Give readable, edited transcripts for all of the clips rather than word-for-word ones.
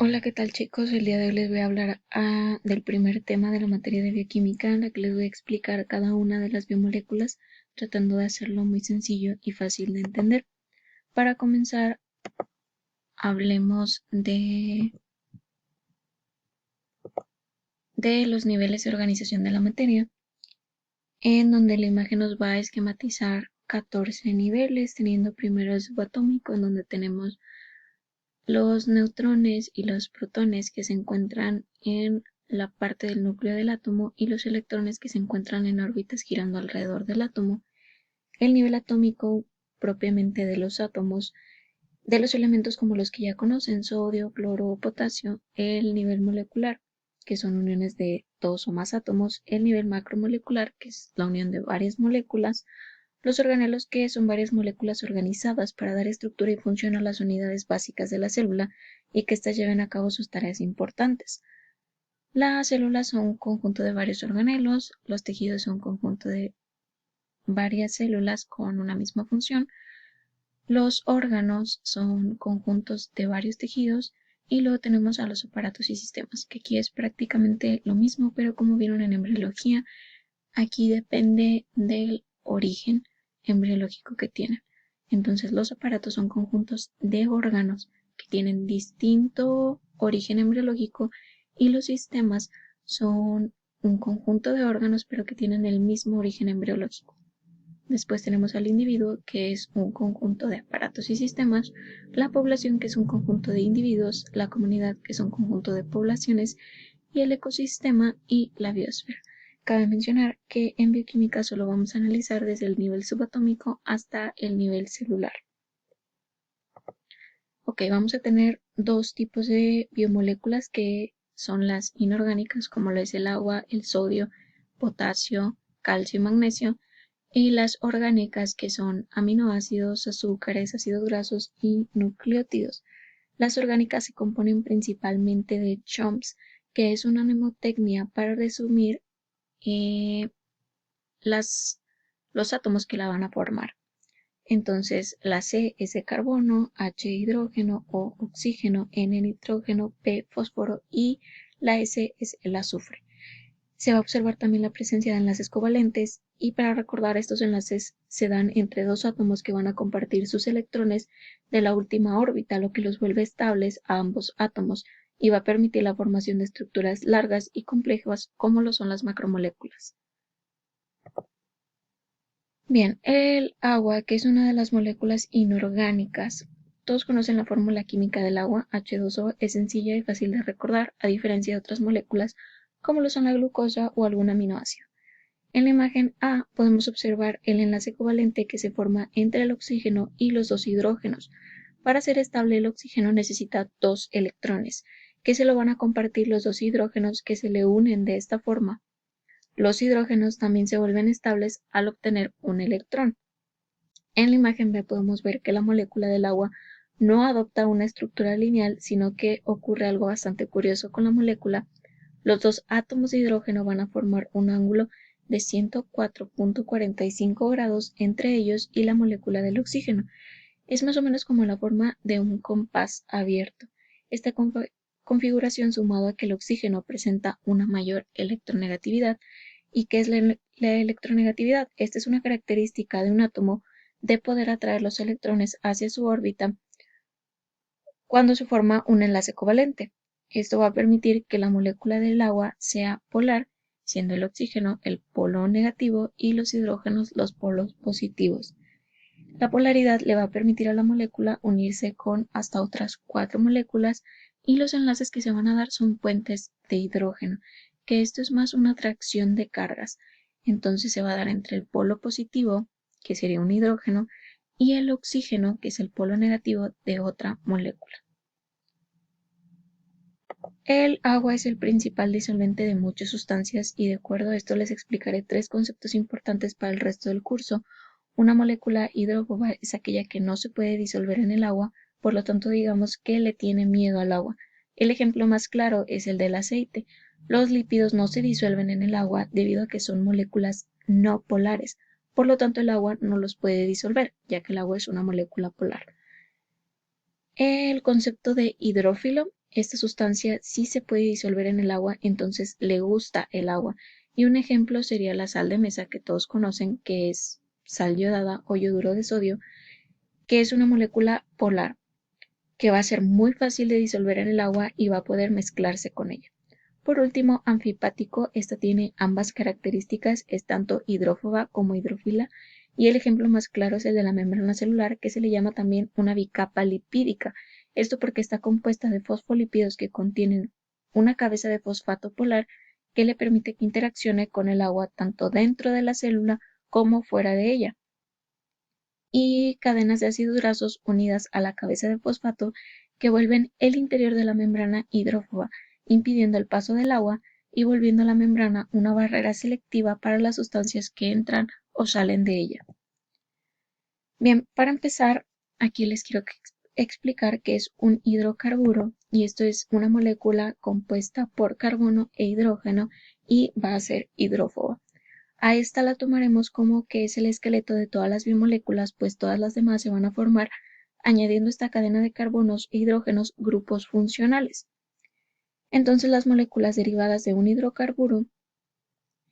Hola, ¿qué tal chicos? El día de hoy les voy a hablar del primer tema de la materia de bioquímica, en la que les voy a explicar cada una de las biomoléculas, tratando de hacerlo muy sencillo y fácil de entender. Para comenzar, hablemos de los niveles de organización de la materia, en donde la imagen nos va a esquematizar 14 niveles, teniendo primero el subatómico, en donde tenemos los neutrones y los protones que se encuentran en la parte del núcleo del átomo y los electrones que se encuentran en órbitas girando alrededor del átomo. El nivel atómico propiamente de los átomos, de los elementos como los que ya conocen, sodio, cloro o potasio. El nivel molecular, que son uniones de dos o más átomos. El nivel macromolecular, que es la unión de varias moléculas. Los organelos, que son varias moléculas organizadas para dar estructura y función a las unidades básicas de la célula y que éstas lleven a cabo sus tareas importantes. Las células son un conjunto de varios organelos, los tejidos son un conjunto de varias células con una misma función, los órganos son conjuntos de varios tejidos y luego tenemos a los aparatos y sistemas, que aquí es prácticamente lo mismo, pero como vieron en embriología, aquí depende del origen embriológico que tienen. Entonces los aparatos son conjuntos de órganos que tienen distinto origen embriológico y los sistemas son un conjunto de órganos pero que tienen el mismo origen embriológico. Después tenemos al individuo, que es un conjunto de aparatos y sistemas, la población, que es un conjunto de individuos, la comunidad, que es un conjunto de poblaciones, y el ecosistema y la biosfera. Cabe mencionar que en bioquímica solo vamos a analizar desde el nivel subatómico hasta el nivel celular. Ok, vamos a tener dos tipos de biomoléculas que son las inorgánicas, como lo es el agua, el sodio, potasio, calcio y magnesio, y las orgánicas, que son aminoácidos, azúcares, ácidos grasos y nucleótidos. Las orgánicas se componen principalmente de chomps, que es una mnemotecnia para resumir eh, las, los átomos que la van a formar. Entonces, la C es de carbono, H hidrógeno, O oxígeno, N nitrógeno, P fósforo y la S es el azufre. Se va a observar también la presencia de enlaces covalentes, y para recordar, estos enlaces se dan entre dos átomos que van a compartir sus electrones de la última órbita, lo que los vuelve estables a ambos átomos y va a permitir la formación de estructuras largas y complejas como lo son las macromoléculas. Bien, el agua, que es una de las moléculas inorgánicas. Todos conocen la fórmula química del agua, H2O, es sencilla y fácil de recordar, a diferencia de otras moléculas como lo son la glucosa o algún aminoácido. En la imagen A podemos observar el enlace covalente que se forma entre el oxígeno y los dos hidrógenos. Para ser estable, el oxígeno necesita dos electrones, que se lo van a compartir los dos hidrógenos que se le unen de esta forma. Los hidrógenos también se vuelven estables al obtener un electrón. En la imagen B podemos ver que la molécula del agua no adopta una estructura lineal, sino que ocurre algo bastante curioso con la molécula. Los dos átomos de hidrógeno van a formar un ángulo de 104.45 grados entre ellos y la molécula del oxígeno. Es más o menos como la forma de un compás abierto. Esta configuración, sumado a que el oxígeno presenta una mayor electronegatividad. ¿Y qué es la electronegatividad? Esta es una característica de un átomo de poder atraer los electrones hacia su órbita cuando se forma un enlace covalente. Esto va a permitir que la molécula del agua sea polar, siendo el oxígeno el polo negativo y los hidrógenos los polos positivos. La polaridad le va a permitir a la molécula unirse con hasta otras 4 moléculas, y los enlaces que se van a dar son puentes de hidrógeno, que esto es más una atracción de cargas. Entonces se va a dar entre el polo positivo, que sería un hidrógeno, y el oxígeno, que es el polo negativo de otra molécula. El agua es el principal disolvente de muchas sustancias, y de acuerdo a esto les explicaré tres conceptos importantes para el resto del curso. Una molécula hidrófoba es aquella que no se puede disolver en el agua, por lo tanto digamos que le tiene miedo al agua. El ejemplo más claro es el del aceite. Los lípidos no se disuelven en el agua debido a que son moléculas no polares, por lo tanto el agua no los puede disolver, ya que el agua es una molécula polar. El concepto de hidrófilo esta sustancia sí se puede disolver en el agua, entonces le gusta el agua. Y un ejemplo sería la sal de mesa que todos conocen, que es sal yodada o yoduro de sodio, que es una molécula polar que va a ser muy fácil de disolver en el agua y va a poder mezclarse con ella. Por último, anfipático, esta tiene ambas características, es tanto hidrófoba como hidrófila, y el ejemplo más claro es el de la membrana celular, que se le llama también una bicapa lipídica. Esto porque está compuesta de fosfolípidos que contienen una cabeza de fosfato polar que le permite que interaccione con el agua tanto dentro de la célula como fuera de ella, y cadenas de ácidos grasos unidas a la cabeza de fosfato que vuelven el interior de la membrana hidrófoba, impidiendo el paso del agua y volviendo la membrana una barrera selectiva para las sustancias que entran o salen de ella. Bien, para empezar, aquí les quiero explicar qué es un hidrocarburo, y esto es una molécula compuesta por carbono e hidrógeno y va a ser hidrófoba. A esta la tomaremos como que es el esqueleto de todas las biomoléculas, pues todas las demás se van a formar añadiendo esta cadena de carbonos e hidrógenos grupos funcionales. Entonces las moléculas derivadas de un hidrocarburo,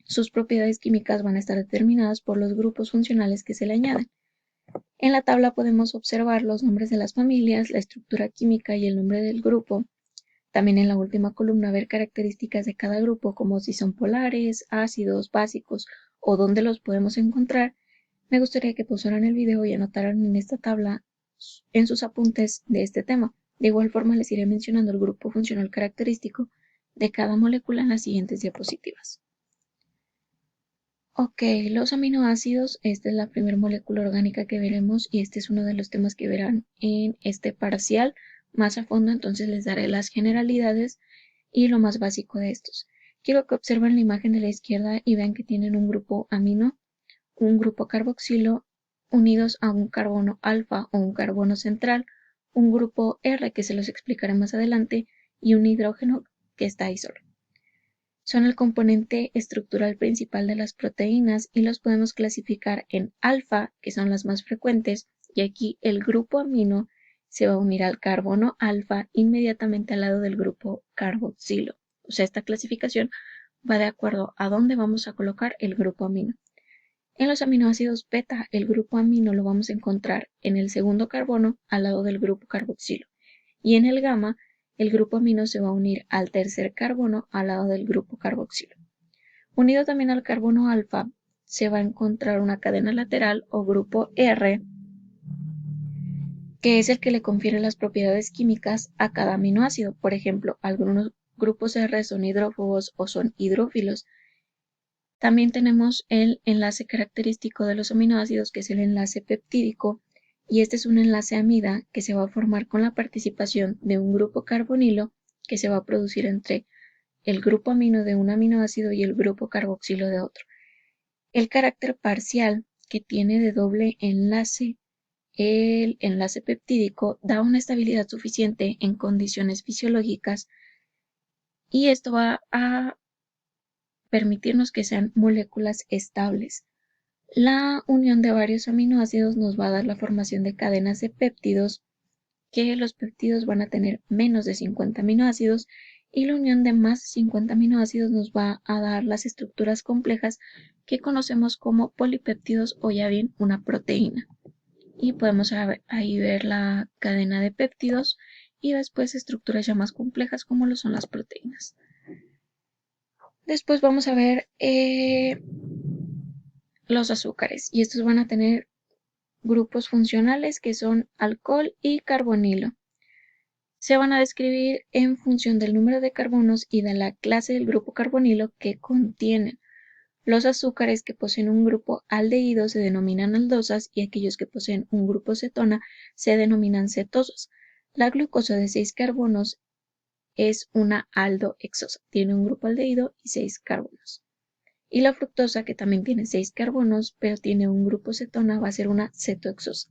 sus propiedades químicas van a estar determinadas por los grupos funcionales que se le añaden. En la tabla podemos observar los nombres de las familias, la estructura química y el nombre del grupo. También en la última columna ver características de cada grupo, como si son polares, ácidos, básicos o dónde los podemos encontrar. Me gustaría que pausaran el video y anotaran en esta tabla en sus apuntes de este tema. De igual forma les iré mencionando el grupo funcional característico de cada molécula en las siguientes diapositivas. Ok, los aminoácidos, esta es la primera molécula orgánica que veremos y este es uno de los temas que verán en este parcial más a fondo, entonces les daré las generalidades y lo más básico de estos. Quiero que observen la imagen de la izquierda y vean que tienen un grupo amino, un grupo carboxilo unidos a un carbono alfa o un carbono central, un grupo R que se los explicaré más adelante y un hidrógeno que está ahí solo. Son el componente estructural principal de las proteínas y los podemos clasificar en alfa, que son las más frecuentes, y aquí el grupo amino se va a unir al carbono alfa inmediatamente al lado del grupo carboxilo. O sea, esta clasificación va de acuerdo a dónde vamos a colocar el grupo amino. En los aminoácidos beta, el grupo amino lo vamos a encontrar en el segundo carbono al lado del grupo carboxilo. Y en el gamma, el grupo amino se va a unir al tercer carbono al lado del grupo carboxilo. Unido también al carbono alfa, se va a encontrar una cadena lateral o grupo R, que es el que le confiere las propiedades químicas a cada aminoácido. Por ejemplo, algunos grupos R son hidrófobos o son hidrófilos. También tenemos el enlace característico de los aminoácidos, que es el enlace peptídico, y este es un enlace amida que se va a formar con la participación de un grupo carbonilo que se va a producir entre el grupo amino de un aminoácido y el grupo carboxilo de otro. El carácter parcial que tiene de doble enlace el enlace peptídico da una estabilidad suficiente en condiciones fisiológicas y esto va a permitirnos que sean moléculas estables. La unión de varios aminoácidos nos va a dar la formación de cadenas de péptidos, que los péptidos van a tener menos de 50 aminoácidos, y la unión de más de 50 aminoácidos nos va a dar las estructuras complejas que conocemos como polipéptidos o ya bien una proteína. Y podemos ahí ver la cadena de péptidos y después estructuras ya más complejas como lo son las proteínas. Después vamos a ver los azúcares, y estos van a tener grupos funcionales que son alcohol y carbonilo. Se van a describir en función del número de carbonos y de la clase del grupo carbonilo que contienen. Los azúcares que poseen un grupo aldehído se denominan aldosas y aquellos que poseen un grupo cetona se denominan cetosas. La glucosa de 6 carbonos es una aldohexosa, tiene un grupo aldehído y 6 carbonos. Y la fructosa, que también tiene 6 carbonos, pero tiene un grupo cetona, va a ser una cetohexosa.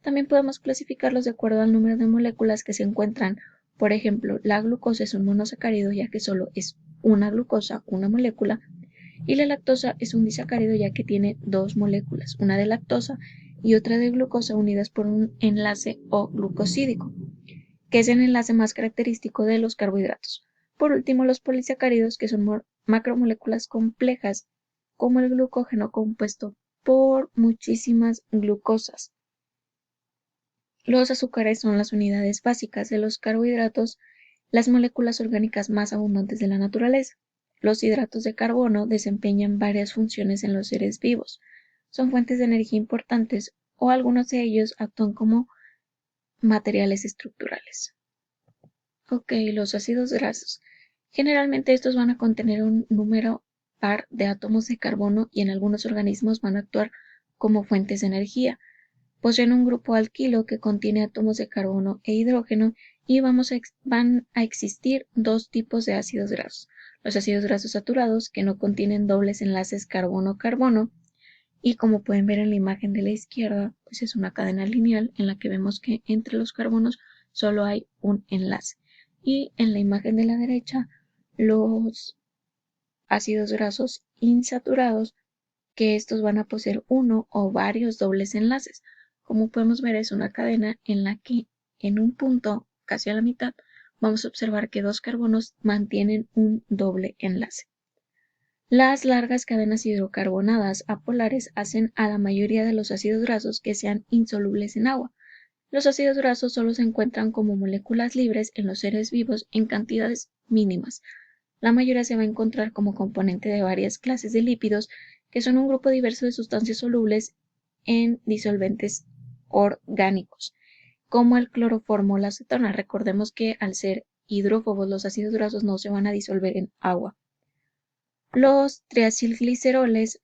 También podemos clasificarlos de acuerdo al número de moléculas que se encuentran. Por ejemplo, la glucosa es un monosacárido ya que solo es una glucosa, una molécula, y la lactosa es un disacárido ya que tiene 2 moléculas, una de lactosa y otra de glucosa unidas por un enlace O glucosídico. que es el enlace más característico de los carbohidratos. Por último, los polisacáridos, que son macromoléculas complejas, como el glucógeno compuesto por muchísimas glucosas. Los azúcares son las unidades básicas de los carbohidratos, las moléculas orgánicas más abundantes de la naturaleza. Los hidratos de carbono desempeñan varias funciones en los seres vivos. Son fuentes de energía importantes o algunos de ellos actúan como materiales estructurales. Ok, los ácidos grasos. Generalmente estos van a contener un número par de átomos de carbono y en algunos organismos van a actuar como fuentes de energía. Poseen un grupo alquilo que contiene átomos de carbono e hidrógeno y van a existir dos tipos de ácidos grasos. Los ácidos grasos saturados, que no contienen dobles enlaces carbono-carbono, y como pueden ver en la imagen de la izquierda, pues es una cadena lineal en la que vemos que entre los carbonos solo hay un enlace. Y en la imagen de la derecha, los ácidos grasos insaturados, que estos van a poseer uno o varios dobles enlaces. Como podemos ver, es una cadena en la que en un punto, casi a la mitad, vamos a observar que dos carbonos mantienen un doble enlace. Las largas cadenas hidrocarbonadas apolares hacen a la mayoría de los ácidos grasos que sean insolubles en agua. Los ácidos grasos solo se encuentran como moléculas libres en los seres vivos en cantidades mínimas. La mayoría se va a encontrar como componente de varias clases de lípidos, que son un grupo diverso de sustancias solubles en disolventes orgánicos, como el cloroformo o la acetona. Recordemos que al ser hidrófobos los ácidos grasos no se van a disolver en agua. Los triacilgliceroles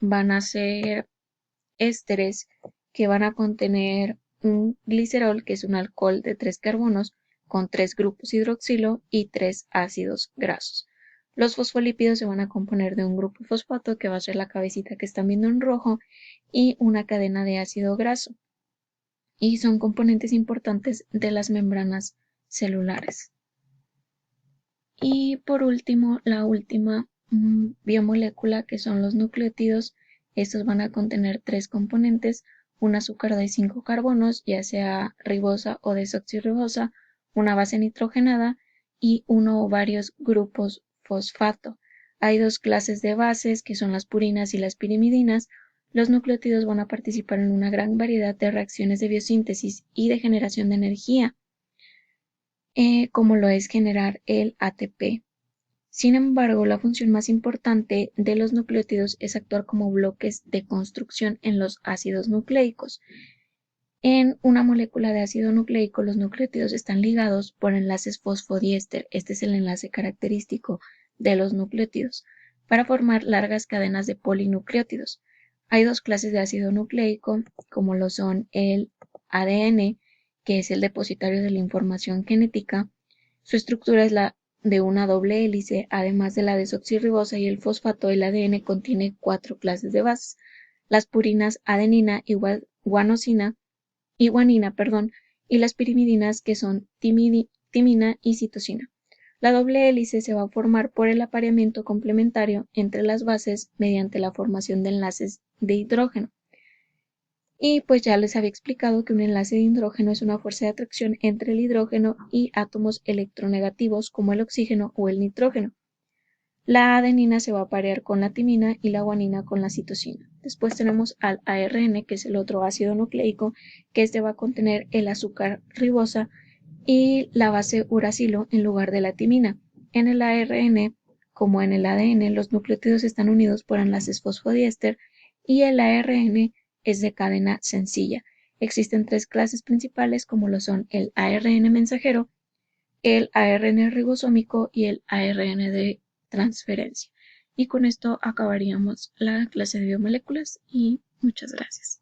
van a ser ésteres que van a contener un glicerol, que es un alcohol de 3 carbonos con 3 grupos hidroxilo y 3 ácidos grasos. Los fosfolípidos se van a componer de un grupo fosfato, que va a ser la cabecita que están viendo en rojo, y una cadena de ácido graso. Y son componentes importantes de las membranas celulares. Y por último, la última biomolécula, que son los nucleótidos. Estos van a contener 3 componentes: un azúcar de 5 carbonos, ya sea ribosa o desoxirribosa, una base nitrogenada y uno o varios grupos fosfato. Hay 2 clases de bases, que son las purinas y las pirimidinas. Los nucleótidos van a participar en una gran variedad de reacciones de biosíntesis y de generación de energía, como lo es generar el ATP. Sin embargo, la función más importante de los nucleótidos es actuar como bloques de construcción en los ácidos nucleicos. En una molécula de ácido nucleico, los nucleótidos están ligados por enlaces fosfodiéster. Este es el enlace característico de los nucleótidos, para formar largas cadenas de polinucleótidos. Hay 2 clases de ácido nucleico, como lo son el ADN, que es el depositario de la información genética. Su estructura es la de una doble hélice. Además de la desoxirribosa y el fosfato, el ADN contiene 4 clases de bases: las purinas, adenina y guanina, y las pirimidinas, que son timina y citosina. La doble hélice se va a formar por el apareamiento complementario entre las bases mediante la formación de enlaces de hidrógeno. Y pues ya les había explicado que un enlace de hidrógeno es una fuerza de atracción entre el hidrógeno y átomos electronegativos como el oxígeno o el nitrógeno. La adenina se va a parear con la timina y la guanina con la citosina. Después tenemos al ARN, que es el otro ácido nucleico, que este va a contener el azúcar ribosa y la base uracilo en lugar de la timina. En el ARN, como en el ADN, los nucleótidos están unidos por enlaces fosfodiéster y el ARN es de cadena sencilla. Existen 3 clases principales, como lo son el ARN mensajero, el ARN ribosómico y el ARN de transferencia. Y con esto acabaríamos la clase de biomoléculas y muchas gracias.